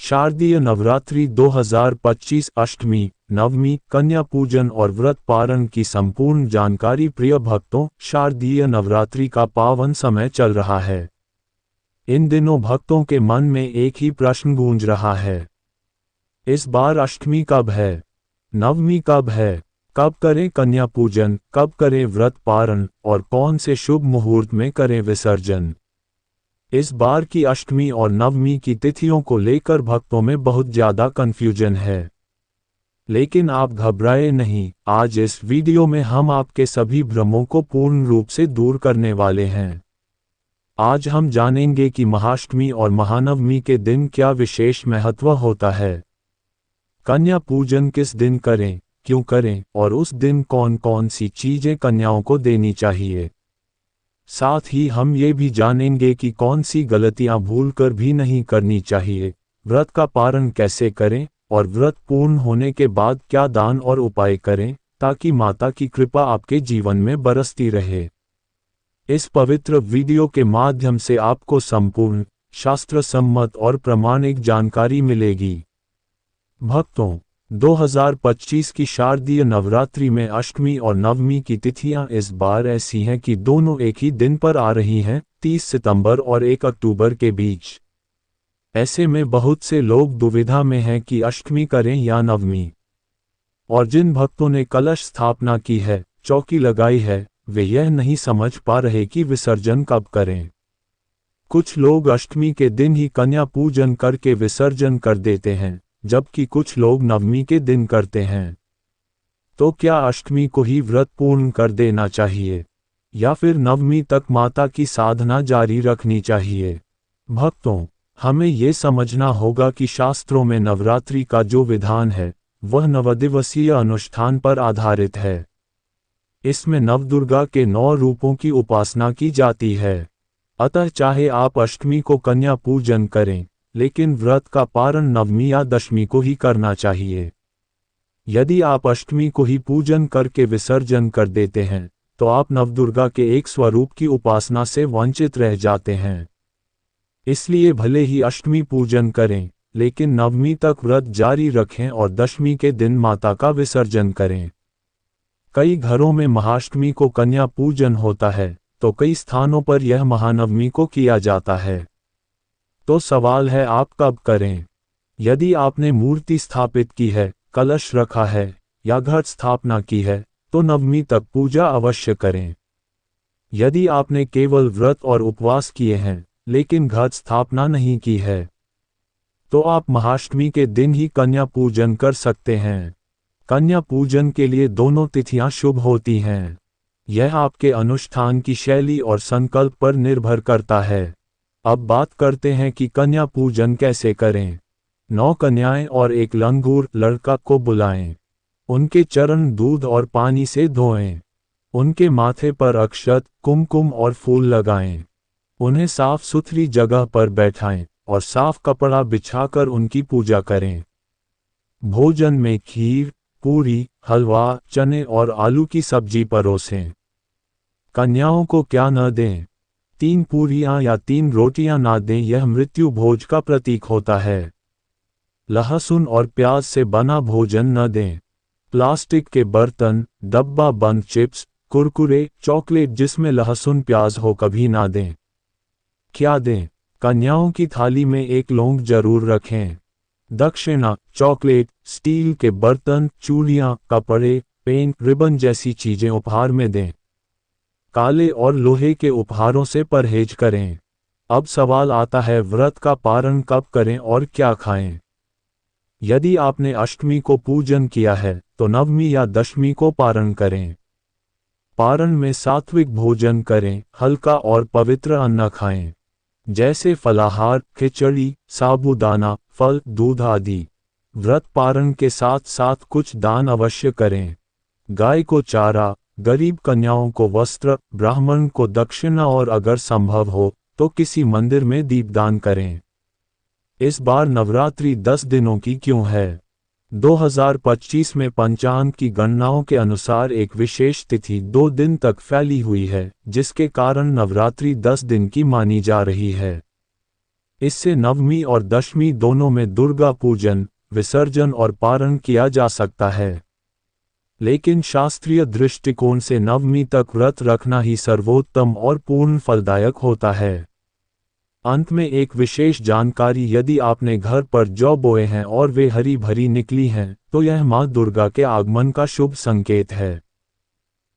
शारदीय नवरात्रि 2025 अष्टमी, नवमी, कन्या पूजन और व्रत पारण की संपूर्ण जानकारी। प्रिय भक्तों, शारदीय नवरात्रि का पावन समय चल रहा है। इन दिनों भक्तों के मन में एक ही प्रश्न गूंज रहा है, इस बार अष्टमी कब है, नवमी कब है, कब करें कन्या पूजन, कब करें व्रत पारण और कौन से शुभ मुहूर्त में करें विसर्जन। इस बार की अष्टमी और नवमी की तिथियों को लेकर भक्तों में बहुत ज़्यादा कन्फ्यूजन है। लेकिन आप घबराए नहीं, आज इस वीडियो में हम आपके सभी भ्रमों को पूर्ण रूप से दूर करने वाले हैं। आज हम जानेंगे कि महाअष्टमी और महानवमी के दिन क्या विशेष महत्व होता है, कन्या पूजन किस दिन करें, क्यों करें और उस दिन कौन कौन सी चीज़ें कन्याओं को देनी चाहिए। साथ ही हम ये भी जानेंगे कि कौन सी गलतियां भूलकर भी नहीं करनी चाहिए, व्रत का पारण कैसे करें और व्रत पूर्ण होने के बाद क्या दान और उपाय करें ताकि माता की कृपा आपके जीवन में बरसती रहे। इस पवित्र वीडियो के माध्यम से आपको संपूर्ण शास्त्र सम्मत और प्रामाणिक जानकारी मिलेगी। भक्तों, 2025 की शारदीय नवरात्रि में अष्टमी और नवमी की तिथियां इस बार ऐसी हैं कि दोनों एक ही दिन पर आ रही हैं, 30 सितंबर और 1 अक्टूबर के बीच। ऐसे में बहुत से लोग दुविधा में हैं कि अष्टमी करें या नवमी। और जिन भक्तों ने कलश स्थापना की है, चौकी लगाई है, वे यह नहीं समझ पा रहे कि विसर्जन कब करें। कुछ लोग अष्टमी के दिन ही कन्या पूजन करके विसर्जन कर देते हैं, जबकि कुछ लोग नवमी के दिन करते हैं। तो क्या अष्टमी को ही व्रत पूर्ण कर देना चाहिए या फिर नवमी तक माता की साधना जारी रखनी चाहिए। भक्तों, हमें ये समझना होगा कि शास्त्रों में नवरात्रि का जो विधान है वह नवदिवसीय अनुष्ठान पर आधारित है। इसमें नवदुर्गा के 9 रूपों की उपासना की जाती है। अतः चाहे आप अष्टमी को कन्या पूजन करें, लेकिन व्रत का पारण नवमी या दशमी को ही करना चाहिए। यदि आप अष्टमी को ही पूजन करके विसर्जन कर देते हैं तो आप नवदुर्गा के एक स्वरूप की उपासना से वंचित रह जाते हैं। इसलिए भले ही अष्टमी पूजन करें, लेकिन नवमी तक व्रत जारी रखें और दशमी के दिन माता का विसर्जन करें। कई घरों में महाअष्टमी को कन्या पूजन होता है तो कई स्थानों पर यह महानवमी को किया जाता है। तो सवाल है, आप कब करें। यदि आपने मूर्ति स्थापित की है, कलश रखा है या घट स्थापना की है तो नवमी तक पूजा अवश्य करें। यदि आपने केवल व्रत और उपवास किए हैं लेकिन घट स्थापना नहीं की है तो आप महाअष्टमी के दिन ही कन्या पूजन कर सकते हैं। कन्या पूजन के लिए दोनों तिथियां शुभ होती हैं। यह आपके अनुष्ठान की शैली और संकल्प पर निर्भर करता है। अब बात करते हैं कि कन्या पूजन कैसे करें। 9 कन्याएं और एक लंगूर लड़का को बुलाएं। उनके चरण दूध और पानी से धोएं। उनके माथे पर अक्षत, कुमकुम और फूल लगाएं। उन्हें साफ सुथरी जगह पर बैठाएं और साफ कपड़ा बिछाकर उनकी पूजा करें। भोजन में खीर, पूरी, हलवा, चने और आलू की सब्जी परोसें। कन्याओं को क्या न दें। 3 पूरियां या 3 रोटियां ना दें, यह मृत्यु भोज का प्रतीक होता है। लहसुन और प्याज से बना भोजन न दें। प्लास्टिक के बर्तन, डब्बा बंद चिप्स, कुरकुरे, चॉकलेट जिसमें लहसुन प्याज हो कभी ना दें। क्या दें। कन्याओं की थाली में एक लौंग जरूर रखें। दक्षिणा, चॉकलेट, स्टील के बर्तन, चूड़ियां, कपड़े, पेन, रिबन जैसी चीजें उपहार में दें। काले और लोहे के उपहारों से परहेज करें। अब सवाल आता है, व्रत का पारण कब करें और क्या खाएं। यदि आपने अष्टमी को पूजन किया है तो नवमी या दशमी को पारण करें। पारण में सात्विक भोजन करें, हल्का और पवित्र अन्न खाएं, जैसे फलाहार, खिचड़ी, साबूदाना, फल, दूध आदि। व्रत पारण के साथ साथ कुछ दान अवश्य करें। गाय को चारा, गरीब कन्याओं को वस्त्र, ब्राह्मण को दक्षिणा और अगर संभव हो तो किसी मंदिर में दीपदान करें। इस बार नवरात्रि 10 दिनों की क्यों है। 2025 में पंचांग की गणनाओं के अनुसार एक विशेष तिथि 2 दिन तक फैली हुई है, जिसके कारण नवरात्रि 10 दिन की मानी जा रही है। इससे नवमी और दशमी दोनों में दुर्गा पूजन, विसर्जन और पारण किया जा सकता है। लेकिन शास्त्रीय दृष्टिकोण से नवमी तक व्रत रखना ही सर्वोत्तम और पूर्ण फलदायक होता है। अंत में एक विशेष जानकारी, यदि आपने घर पर जौ बोए हैं और वे हरी भरी निकली हैं, तो यह मां दुर्गा के आगमन का शुभ संकेत है।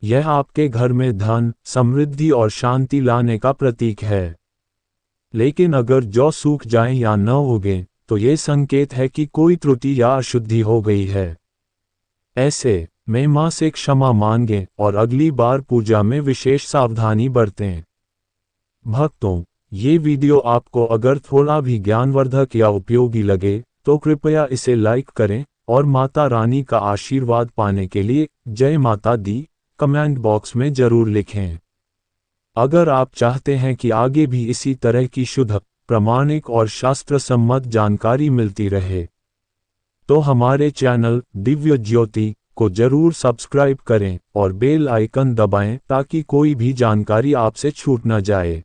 यह आपके घर में धन, समृद्धि और शांति लाने का प्रतीक है। लेकिन अगर जौ सूख जाए या न उगे, तो ये संकेत है कि कोई त्रुटि या अशुद्धि हो गई है। ऐसे में मां से क्षमा मांगें और अगली बार पूजा में विशेष सावधानी बरतें। भक्तों, ये वीडियो आपको अगर थोड़ा भी ज्ञानवर्धक या उपयोगी लगे तो कृपया इसे लाइक करें और माता रानी का आशीर्वाद पाने के लिए जय माता दी कमेंट बॉक्स में जरूर लिखें। अगर आप चाहते हैं कि आगे भी इसी तरह की शुद्ध, प्रामाणिक और शास्त्र सम्मत जानकारी मिलती रहे, तो हमारे चैनल दिव्य ज्योति को जरूर सब्सक्राइब करें और बेल आइकन दबाएं ताकि कोई भी जानकारी आपसे छूट न जाए।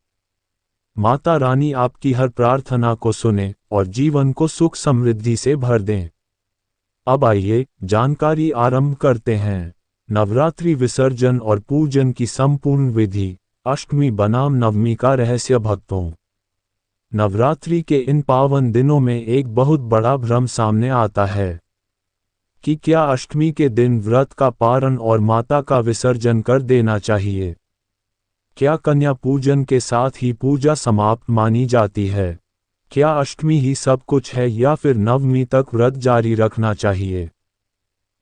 माता रानी आपकी हर प्रार्थना को सुने और जीवन को सुख समृद्धि से भर दें। अब आइए जानकारी आरंभ करते हैं। नवरात्रि विसर्जन और पूजन की संपूर्ण विधि, अष्टमी बनाम नवमी का रहस्य। भक्तों, नवरात्रि के इन पावन दिनों में एक बहुत बड़ा भ्रम सामने आता है कि क्या अष्टमी के दिन व्रत का पारण और माता का विसर्जन कर देना चाहिए। क्या कन्या पूजन के साथ ही पूजा समाप्त मानी जाती है? क्या अष्टमी ही सब कुछ है या फिर नवमी तक व्रत जारी रखना चाहिए?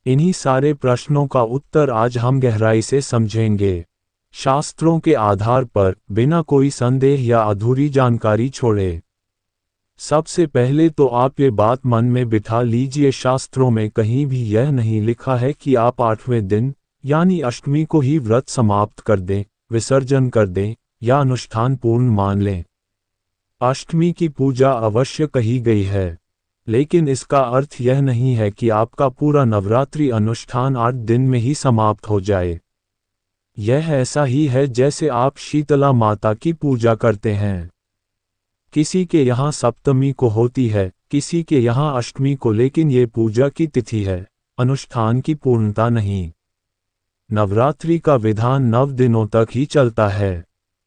इन्हीं सारे प्रश्नों का उत्तर आज हम गहराई से समझेंगे, शास्त्रों के आधार पर, बिना कोई संदेह या अधूरी जानकारी छोड़े। सबसे पहले तो आप ये बात मन में बिठा लीजिए, शास्त्रों में कहीं भी यह नहीं लिखा है कि आप 8वें दिन यानी अष्टमी को ही व्रत समाप्त कर दें, विसर्जन कर दें या अनुष्ठान पूर्ण मान लें। अष्टमी की पूजा अवश्य कही गई है, लेकिन इसका अर्थ यह नहीं है कि आपका पूरा नवरात्रि अनुष्ठान 8 दिन में ही समाप्त हो जाए। यह ऐसा ही है जैसे आप शीतला माता की पूजा करते हैं। किसी के यहाँ सप्तमी को होती है, किसी के यहाँ अष्टमी को, लेकिन ये पूजा की तिथि है, अनुष्ठान की पूर्णता नहीं। नवरात्रि का विधान 9 दिनों तक ही चलता है।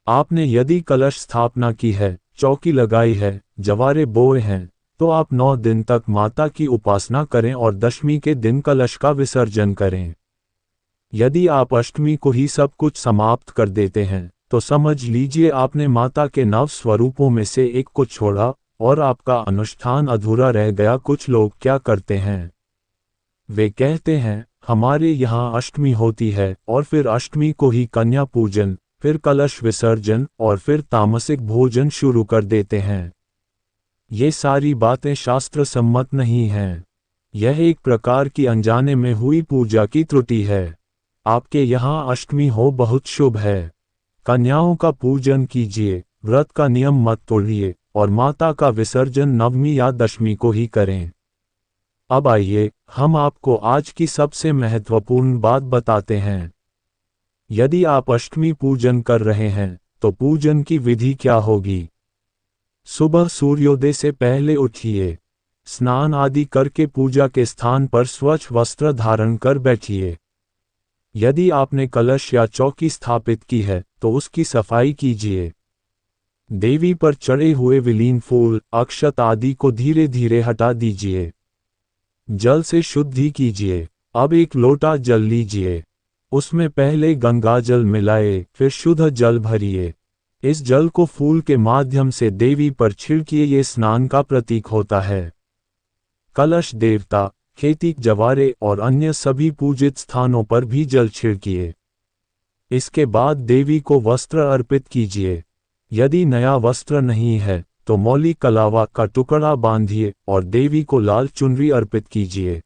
आपने यदि कलश स्थापना की है, चौकी लगाई है, जवारे बोए हैं, तो आप 9 दिन तक माता की उपासना करें और दशमी के दिन कलश का विसर्जन करें। यदि आप अष्टमी को ही सब कुछ समाप्त कर देते हैं, तो समझ लीजिए आपने माता के 9 स्वरूपों में से एक को छोड़ा और आपका अनुष्ठान अधूरा रह गया। कुछ लोग क्या करते हैं, वे कहते हैं हमारे यहाँ अष्टमी होती है और फिर अष्टमी को ही कन्या पूजन, फिर कलश विसर्जन और फिर तामसिक भोजन शुरू कर देते हैं। ये सारी बातें शास्त्र सम्मत नहीं हैं। यह एक प्रकार की अनजाने में हुई पूजा की त्रुटि है। आपके यहाँ अष्टमी हो बहुत शुभ है, कन्याओं का पूजन कीजिए, व्रत का नियम मत तोड़िए और माता का विसर्जन नवमी या दशमी को ही करें। अब आइए हम आपको आज की सबसे महत्वपूर्ण बात बताते हैं। यदि आप अष्टमी पूजन कर रहे हैं, तो पूजन की विधि क्या होगी। सुबह सूर्योदय से पहले उठिए, स्नान आदि करके पूजा के स्थान पर स्वच्छ वस्त्र धारण कर बैठिए। यदि आपने कलश या चौकी स्थापित की है, तो उसकी सफाई कीजिए। देवी पर चढ़े हुए विलीन फूल, अक्षत आदि को धीरे धीरे हटा दीजिए। जल से शुद्धि कीजिए। अब एक लोटा जल लीजिए, उसमें पहले गंगा जल मिलाए, फिर शुद्ध जल भरिए। इस जल को फूल के माध्यम से देवी पर छिड़किए, ये स्नान का प्रतीक होता है। कलश, देवता, खेती, जवारे और अन्य सभी पूजित स्थानों पर भी जल छिड़किए। इसके बाद देवी को वस्त्र अर्पित कीजिए। यदि नया वस्त्र नहीं है, तो मौली कलावा का टुकड़ा बांधिए और देवी को लाल चुनरी अर्पित कीजिए।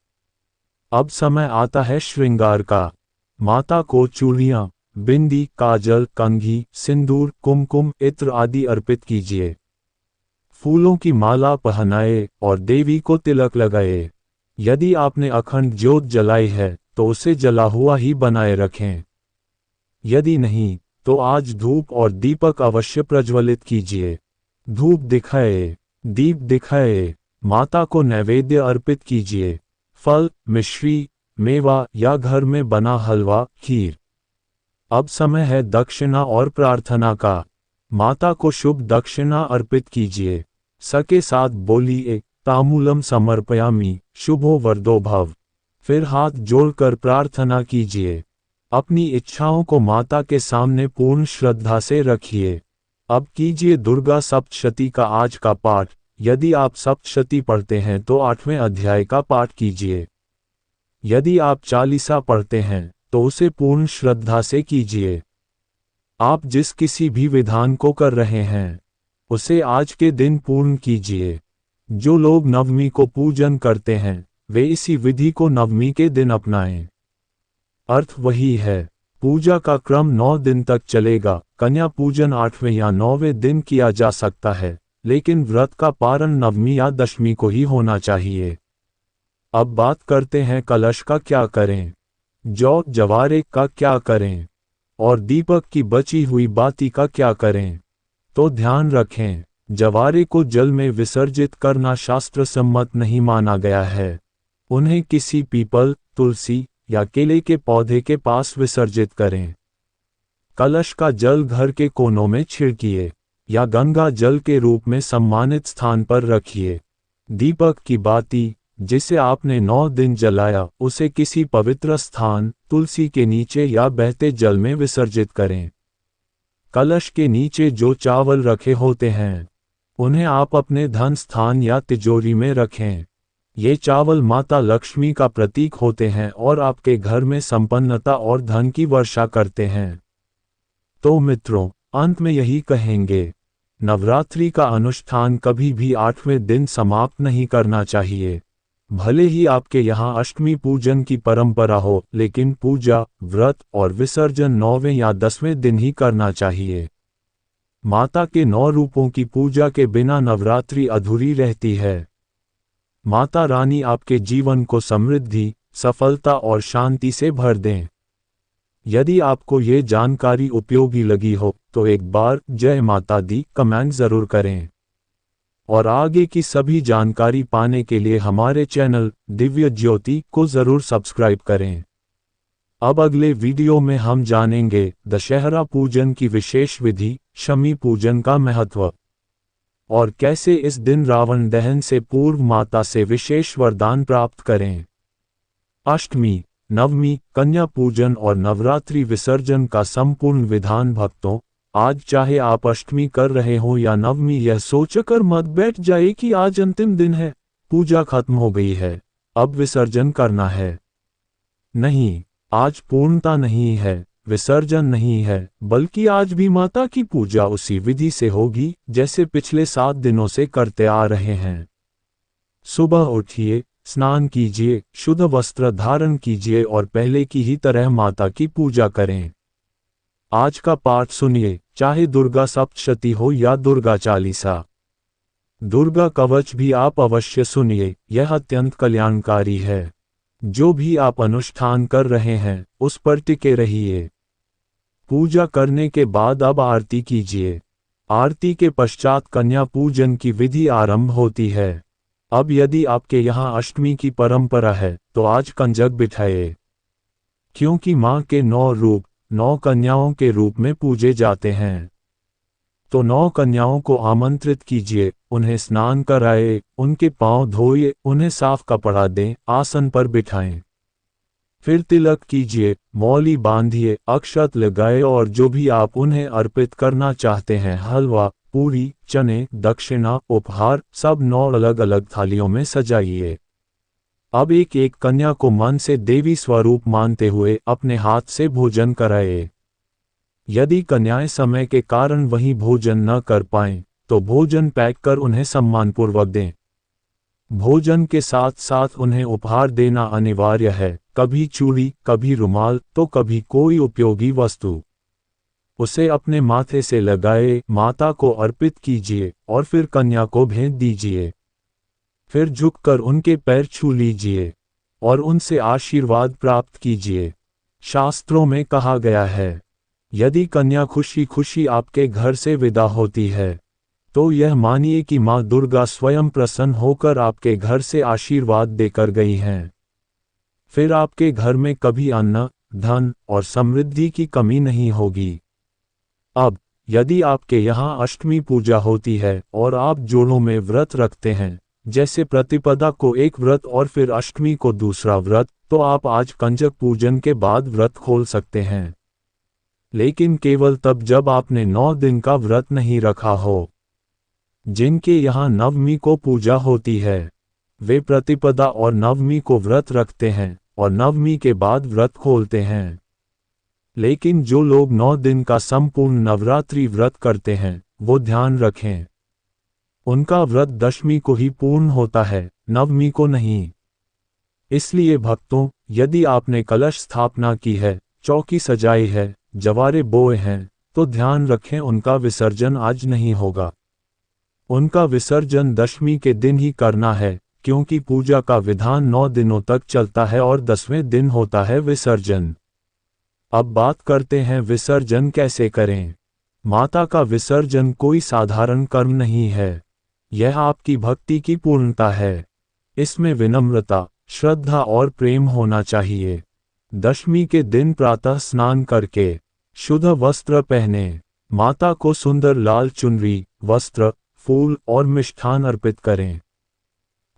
अब समय आता है श्रृंगार का। माता को चूड़ियाँ, बिंदी, काजल, कंघी, सिंदूर, कुमकुम, इत्र आदि अर्पित कीजिए। फूलों की माला पहनाए और देवी को तिलक लगाए। यदि आपने अखंड ज्योत जलाई है, तो उसे जला हुआ ही बनाए रखें। यदि नहीं, तो आज धूप और दीपक अवश्य प्रज्वलित कीजिए। धूप दिखाए, दीप दिखाए, माता को नैवेद्य अर्पित कीजिए। फल, मिश्री, मेवा या घर में बना हलवा, खीर। अब समय है दक्षिणा और प्रार्थना का। माता को शुभ दक्षिणा अर्पित कीजिए। सके साथ बोलिए, ताम्बूलम समर्पयामि, शुभो वरदो भव। फिर हाथ जोड़कर प्रार्थना कीजिए। अपनी इच्छाओं को माता के सामने पूर्ण श्रद्धा से रखिए। अब कीजिए दुर्गा सप्तशती का आज का पाठ। यदि आप सप्तशती पढ़ते हैं तो 8वें अध्याय का पाठ कीजिए। यदि आप चालीसा पढ़ते हैं तो उसे पूर्ण श्रद्धा से कीजिए। आप जिस किसी भी विधान को कर रहे हैं उसे आज के दिन पूर्ण कीजिए। जो लोग नवमी को पूजन करते हैं वे इसी विधि को नवमी के दिन अपनाएं। अर्थ वही है। पूजा का क्रम 9 दिन तक चलेगा। कन्या पूजन 8वें या 9वें दिन किया जा सकता है, लेकिन व्रत का पारण नवमी या दशमी को ही होना चाहिए। अब बात करते हैं कलश का क्या करें, जौ जवारे का क्या करें और दीपक की बची हुई बाती का क्या करें। तो ध्यान रखें, जवारे को जल में विसर्जित करना शास्त्र सम्मत नहीं माना गया है। उन्हें किसी पीपल, तुलसी या केले के पौधे के पास विसर्जित करें। कलश का जल घर के कोनों में छिड़किए या गंगा जल के रूप में सम्मानित स्थान पर रखिए। दीपक की बाती जिसे आपने 9 दिन जलाया उसे किसी पवित्र स्थान, तुलसी के नीचे या बहते जल में विसर्जित करें। कलश के नीचे जो चावल रखे होते हैं उन्हें आप अपने धन स्थान या तिजोरी में रखें। ये चावल माता लक्ष्मी का प्रतीक होते हैं और आपके घर में संपन्नता और धन की वर्षा करते हैं। तो मित्रों, अंत में यही कहेंगे, नवरात्रि का अनुष्ठान कभी भी 8वें दिन समाप्त नहीं करना चाहिए। भले ही आपके यहाँ अष्टमी पूजन की परंपरा हो, लेकिन पूजा, व्रत और विसर्जन 9वें या 10वें दिन ही करना चाहिए। माता के 9 रूपों की पूजा के बिना नवरात्रि अधूरी रहती है। माता रानी आपके जीवन को समृद्धि, सफलता और शांति से भर दें। यदि आपको ये जानकारी उपयोगी लगी हो तो एक बार जय माता दी कमेंट जरूर करें। और आगे की सभी जानकारी पाने के लिए हमारे चैनल दिव्य ज्योति को जरूर सब्सक्राइब करें। अब अगले वीडियो में हम जानेंगे दशहरा पूजन की विशेष विधि, शमी पूजन का महत्व और कैसे इस दिन रावण दहन से पूर्व माता से विशेष वरदान प्राप्त करें। अष्टमी, नवमी, कन्या पूजन और नवरात्रि विसर्जन का संपूर्ण विधान। भक्तों, आज चाहे आप अष्टमी कर रहे हो या नवमी, यह सोचकर मत बैठ जाए कि आज अंतिम दिन है, पूजा खत्म हो गई है, अब विसर्जन करना है। नहीं, आज पूर्णता नहीं है, विसर्जन नहीं है, बल्कि आज भी माता की पूजा उसी विधि से होगी जैसे पिछले 7 दिनों से करते आ रहे हैं। सुबह उठिए, स्नान कीजिए, शुद्ध वस्त्र धारण कीजिए और पहले की ही तरह माता की पूजा करें। आज का पाठ सुनिए, चाहे दुर्गा सप्तशती हो या दुर्गा चालीसा। दुर्गा कवच भी आप अवश्य सुनिए, यह अत्यंत कल्याणकारी है। जो भी आप अनुष्ठान कर रहे हैं उस पर टिके रहिए। पूजा करने के बाद अब आरती कीजिए। आरती के पश्चात कन्या पूजन की विधि आरंभ होती है। अब यदि आपके यहाँ अष्टमी की परंपरा है तो आज कंजक बिठाइए, क्योंकि माँ के 9 रूप 9 कन्याओं के रूप में पूजे जाते हैं। तो 9 कन्याओं को आमंत्रित कीजिए, उन्हें स्नान कराए, उनके पांव धोइए, उन्हें साफ कपड़ा दें, आसन पर बिठाएं। फिर तिलक कीजिए, मौली बांधिए, अक्षत लगाए और जो भी आप उन्हें अर्पित करना चाहते हैं, हलवा, पूरी, चने, दक्षिणा, उपहार, सब 9 अलग अलग थालियों में सजाइए। अब एक एक कन्या को मन से देवी स्वरूप मानते हुए अपने हाथ से भोजन कराए। यदि कन्याएं समय के कारण वही भोजन न कर पाएं, तो भोजन पैक कर उन्हें सम्मानपूर्वक दें। भोजन के साथ साथ उन्हें उपहार देना अनिवार्य है, कभी चूड़ी, कभी रुमाल, तो कभी कोई उपयोगी वस्तु। उसे अपने माथे से लगाए, माता को अर्पित कीजिए और फिर कन्या को भेंट दीजिए। फिर झुककर उनके पैर छू लीजिए और उनसे आशीर्वाद प्राप्त कीजिए। शास्त्रों में कहा गया है, यदि कन्या खुशी खुशी आपके घर से विदा होती है तो यह मानिए कि माँ दुर्गा स्वयं प्रसन्न होकर आपके घर से आशीर्वाद देकर गई हैं। फिर आपके घर में कभी अन्न, धन और समृद्धि की कमी नहीं होगी। अब यदि आपके यहाँ अष्टमी पूजा होती है और आप जोड़ों में व्रत रखते हैं, जैसे प्रतिपदा को एक व्रत और फिर अष्टमी को दूसरा व्रत, तो आप आज कंजक पूजन के बाद व्रत खोल सकते हैं। लेकिन केवल तब जब आपने 9 दिन का व्रत नहीं रखा हो। जिनके यहाँ नवमी को पूजा होती है, वे प्रतिपदा और नवमी को व्रत रखते हैं और नवमी के बाद व्रत खोलते हैं। लेकिन जो लोग 9 दिन का संपूर्ण नवरात्रि व्रत करते हैं, वो ध्यान रखें, उनका व्रत दशमी को ही पूर्ण होता है, नवमी को नहीं। इसलिए भक्तों, यदि आपने कलश स्थापना की है, चौकी सजाई है, जवारे बोए हैं, तो ध्यान रखें उनका विसर्जन आज नहीं होगा। उनका विसर्जन दशमी के दिन ही करना है, क्योंकि पूजा का विधान 9 दिनों तक चलता है और 10वें दिन होता है विसर्जन। अब बात करते हैं विसर्जन कैसे करें। माता का विसर्जन कोई साधारण कर्म नहीं है, यह आपकी भक्ति की पूर्णता है। इसमें विनम्रता, श्रद्धा और प्रेम होना चाहिए। दशमी के दिन प्रातः स्नान करके शुद्ध वस्त्र पहने माता को सुंदर लाल चुनरी, वस्त्र, फूल और मिष्ठान अर्पित करें।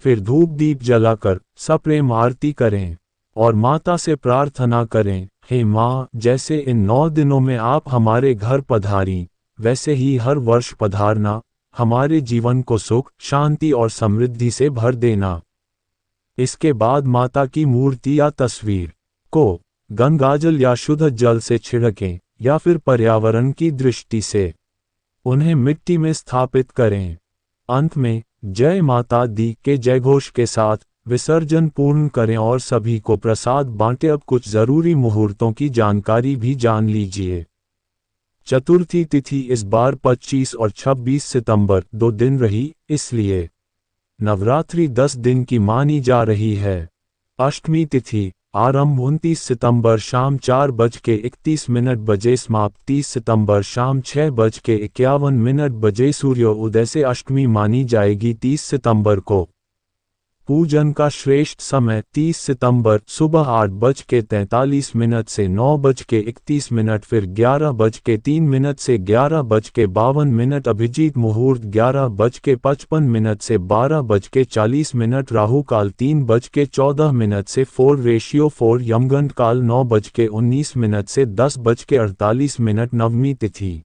फिर धूप दीप जलाकर सप्रेम आरती करें और माता से प्रार्थना करें, हे माँ, जैसे इन 9 दिनों में आप हमारे घर पधारी, वैसे ही हर वर्ष पधारना, हमारे जीवन को सुख, शांति और समृद्धि से भर देना। इसके बाद माता की मूर्ति या तस्वीर को गंगाजल या शुद्ध जल से छिड़कें या फिर पर्यावरण की दृष्टि से उन्हें मिट्टी में स्थापित करें। अंत में जय माता दी के जयघोष के साथ विसर्जन पूर्ण करें और सभी को प्रसाद बांटें। अब कुछ जरूरी मुहूर्तों की जानकारी भी जान लीजिए। चतुर्थी तिथि इस बार 25 और 26 सितंबर 2 दिन रही, इसलिए नवरात्रि 10 दिन की मानी जा रही है। अष्टमी तिथि आरंभ 29 सितंबर शाम 4:31 बजे, समाप्त 30 सितंबर शाम 6:51 बजे सूर्योदय से अष्टमी मानी जाएगी 30 सितंबर को। पूजन का श्रेष्ठ समय 30 सितंबर सुबह 8:43 से 9:31, फिर 11:03 से 11:52, अभिजीत मुहूर्त 11:55 से 12:40, राहु काल 3:14 से 4:4, यमगंड काल 9:19 से 10:48। नवमी तिथि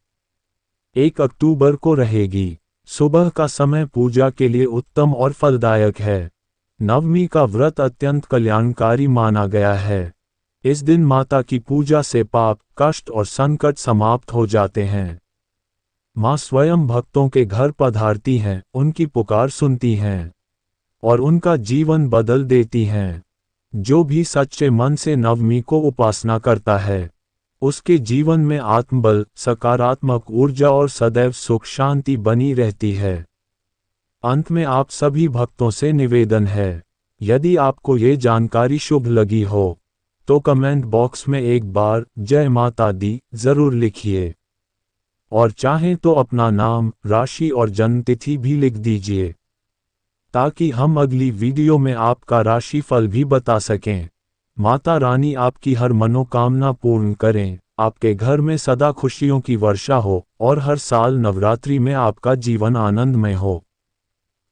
1 अक्टूबर को रहेगी। सुबह का समय पूजा के लिए उत्तम और फलदायक है। नवमी का व्रत अत्यंत कल्याणकारी माना गया है। इस दिन माता की पूजा से पाप, कष्ट और संकट समाप्त हो जाते हैं। माँ स्वयं भक्तों के घर पधारती हैं, उनकी पुकार सुनती हैं और उनका जीवन बदल देती हैं। जो भी सच्चे मन से नवमी को उपासना करता है, उसके जीवन में आत्मबल, सकारात्मक ऊर्जा और सदैव सुख शांति बनी रहती है। अंत में आप सभी भक्तों से निवेदन है, यदि आपको ये जानकारी शुभ लगी हो, तो कमेंट बॉक्स में एक बार जय माता दी जरूर लिखिए और चाहें तो अपना नाम, राशि और जन्मतिथि भी लिख दीजिए, ताकि हम अगली वीडियो में आपका राशिफल भी बता सकें। माता रानी आपकी हर मनोकामना पूर्ण करें, आपके घर में सदा खुशियों की वर्षा हो और हर साल नवरात्रि में आपका जीवन आनंदमय हो।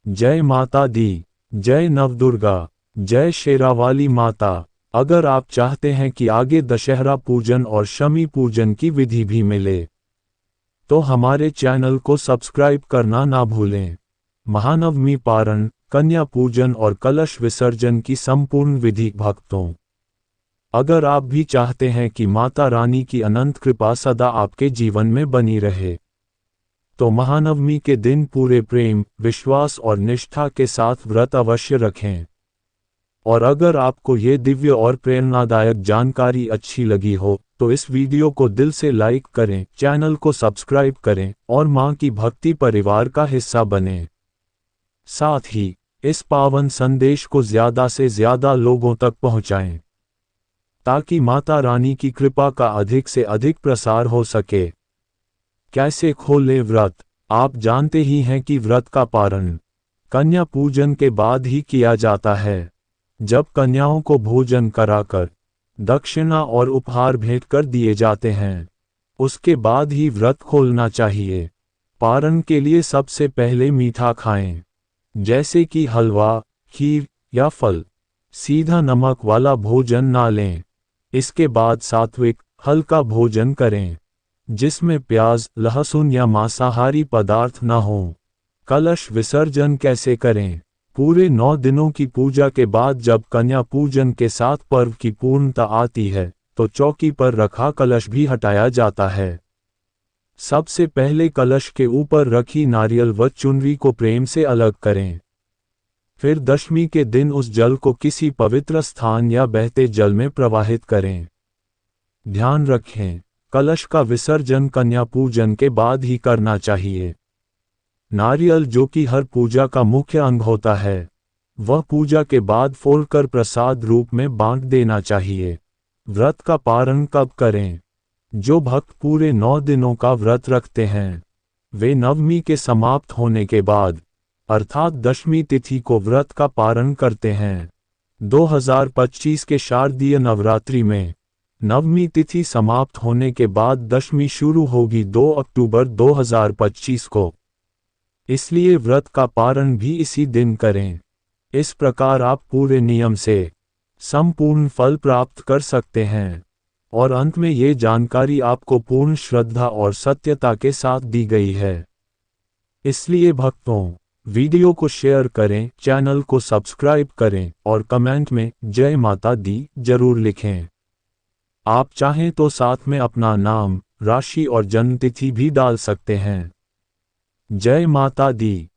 जय माता दी, जय नवदुर्गा, जय शेरावाली माता। अगर आप चाहते हैं कि आगे दशहरा पूजन और शमी पूजन की विधि भी मिले, तो हमारे चैनल को सब्सक्राइब करना ना भूलें। महानवमी पारण, कन्या पूजन और कलश विसर्जन की संपूर्ण विधि भक्तों, अगर आप भी चाहते हैं कि माता रानी की अनंत कृपा सदा आपके जीवन में बनी रहे, तो महानवमी के दिन पूरे प्रेम, विश्वास और निष्ठा के साथ व्रत अवश्य रखें। और अगर आपको ये दिव्य और प्रेरणादायक जानकारी अच्छी लगी हो, तो इस वीडियो को दिल से लाइक करें, चैनल को सब्सक्राइब करें और मां की भक्ति परिवार का हिस्सा बनें। साथ ही इस पावन संदेश को ज्यादा से ज्यादा लोगों तक पहुंचाएं, ताकि माता रानी की कृपा का अधिक से अधिक प्रसार हो सके। कैसे खोलें व्रत? आप जानते ही हैं कि व्रत का पारण कन्या पूजन के बाद ही किया जाता है, जब कन्याओं को भोजन कराकर दक्षिणा और उपहार भेंट कर दिए जाते हैं। उसके बाद ही व्रत खोलना चाहिए। पारण के लिए सबसे पहले मीठा खाएं, जैसे कि हलवा, खीर या फल। सीधा नमक वाला भोजन ना लें। इसके बाद सात्विक, हल्का भोजन करें, जिसमें प्याज, लहसुन या मांसाहारी पदार्थ न हों। कलश विसर्जन कैसे करें? पूरे 9 दिनों की पूजा के बाद जब कन्या पूजन के साथ पर्व की पूर्णता आती है, तो चौकी पर रखा कलश भी हटाया जाता है। सबसे पहले कलश के ऊपर रखी नारियल व चुनरी को प्रेम से अलग करें। फिर दशमी के दिन उस जल को किसी पवित्र स्थान या बहते जल में प्रवाहित करें। ध्यान रखें, कलश का विसर्जन कन्या पूजन के बाद ही करना चाहिए। नारियल, जो कि हर पूजा का मुख्य अंग होता है, वह पूजा के बाद फोड़कर प्रसाद रूप में बांट देना चाहिए। व्रत का पारण कब करें? जो भक्त पूरे 9 दिनों का व्रत रखते हैं, वे नवमी के समाप्त होने के बाद, अर्थात दशमी तिथि को व्रत का पारण करते हैं। 2025 के शारदीय नवरात्रि में नवमी तिथि समाप्त होने के बाद दशमी शुरू होगी 2 अक्टूबर 2025 को। इसलिए व्रत का पारण भी इसी दिन करें। इस प्रकार आप पूरे नियम से संपूर्ण फल प्राप्त कर सकते हैं। और अंत में ये जानकारी आपको पूर्ण श्रद्धा और सत्यता के साथ दी गई है। इसलिए भक्तों, वीडियो को शेयर करें, चैनल को सब्सक्राइब करें और कमेंट में जय माता दी जरूर लिखें। आप चाहें तो साथ में अपना नाम, राशि और जन्मतिथि भी डाल सकते हैं। जय माता दी।